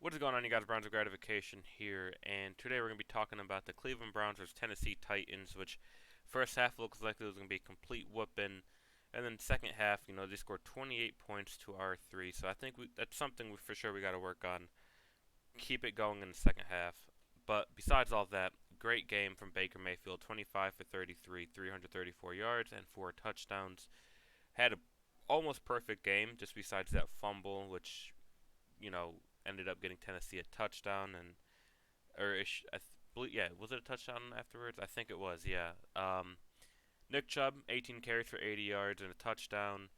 What is going on, you guys? Browns of Gratification here, and today we're going to be talking about the Cleveland Browns versus Tennessee Titans, which first half looks like it was going to be a complete whooping, and then second half, they scored 28 points to our 3, so I think that's something for sure we got to work on. Keep it going in the second half. But besides all that, great game from Baker Mayfield, 25 for 33, 334 yards, and 4 touchdowns. Had a almost perfect game, just besides that fumble, which ended up getting Tennessee a touchdown, and or believe, yeah, was it a touchdown afterwards? I think it was. Yeah. Nick Chubb, 18 carries for 80 yards and a touchdown.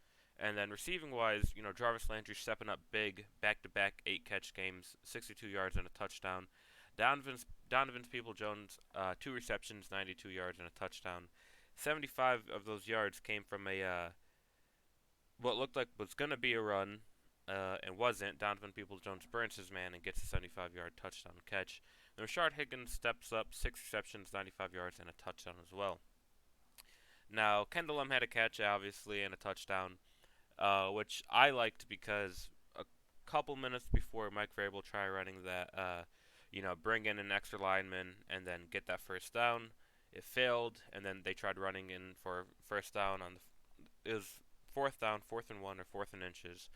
And then receiving wise, Jarvis Landry stepping up big, back-to-back 8-catch games, 62 yards and a touchdown. Donovan's People-Jones, 2 receptions, 92 yards and a touchdown. 75 of those yards came from what looked like was going to be a run, and wasn't. Donovan Peoples-Jones burns his man and gets a 75-yard touchdown catch. Then Rashard Higgins steps up, 6 receptions, 95 yards, and a touchdown as well. Now, Kendall had a catch, obviously, and a touchdown, which I liked because a couple minutes before Mike Vrabel tried running that, bring in an extra lineman and then get that first down. It failed, and then they tried running in for first down on it was fourth down, 4th and 1 or 4th and inches.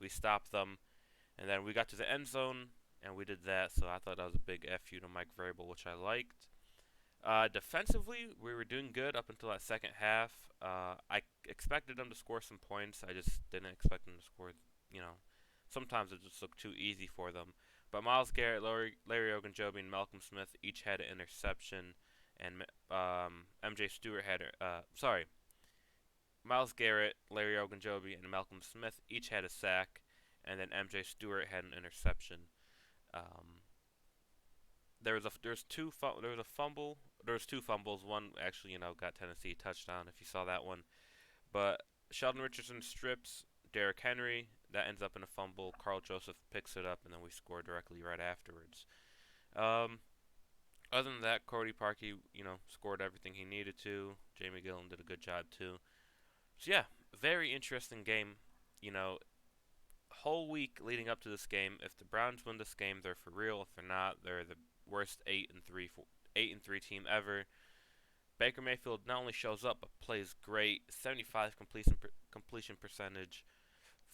We stopped them, and then we got to the end zone, and we did that. So I thought that was a big FU to Mike Vrabel, which I liked. Defensively, we were doing good up until that second half. I expected them to score some points. I just didn't expect them to score. Sometimes it just looked too easy for them. But Myles Garrett, Larry Ogunjobi, and Malcolm Smith each had an interception, and MJ Stewart had Myles Garrett, Larry Ogunjobi, and Malcolm Smith each had a sack, and then MJ Stewart had an interception. Um, there was two fumbles. One actually, got Tennessee a touchdown if you saw that one. But Sheldon Richardson strips Derrick Henry. That ends up in a fumble. Carl Joseph picks it up, and then we score directly right afterwards. Um, Other than that, Cody Parkey, scored everything he needed to. Jamie Gillen did a good job too. So yeah, very interesting game. You know, whole week leading up to this game, if the Browns win this game, they're for real. If they're not, they're the worst 8-3 team ever. Baker Mayfield not only shows up but plays great. 75 completion percentage,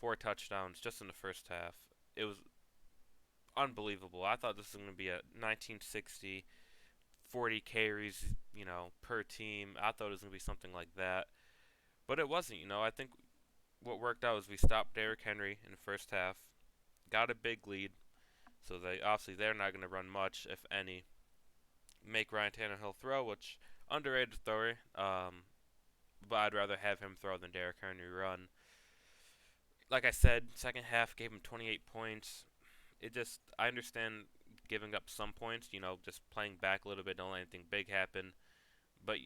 4 touchdowns just in the first half. It was unbelievable. I thought this was going to be a 1960 40 carries, per team. I thought it was going to be something like that. But it wasn't, I think what worked out was we stopped Derrick Henry in the first half, got a big lead, so they're not going to run much, if any. Make Ryan Tannehill throw, which underrated thrower, but I'd rather have him throw than Derrick Henry run. Like I said, second half gave him 28 points. I understand giving up some points, just playing back a little bit, don't let anything big happen, but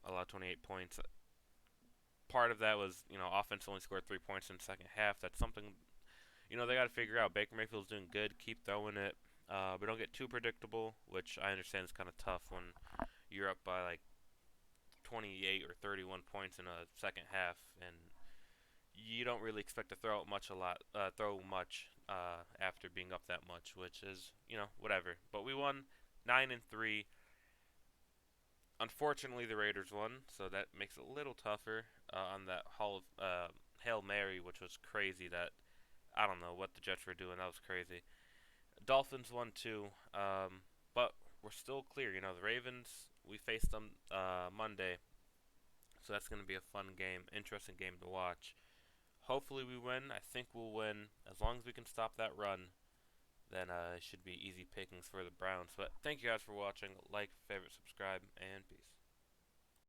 allow 28 points. Part of that was, offense only scored 3 points in the second half. That's something, they got to figure out. Baker Mayfield's doing good. Keep throwing it. But don't get too predictable, which I understand is kind of tough when you're up by like 28 or 31 points in a second half, and you don't really expect to throw much after being up that much, which is, whatever. But we won 9-3. Unfortunately, the Raiders won, so that makes it a little tougher on that Hail Mary, which was crazy. That I don't know what the Jets were doing. That was crazy. Dolphins won too, but we're still clear. The Ravens, we faced them Monday, so that's going to be a fun game, interesting game to watch. Hopefully we win. I think we'll win as long as we can stop that run. Then it should be easy pickings for the Browns. But thank you guys for watching. Like, favorite, subscribe, and peace.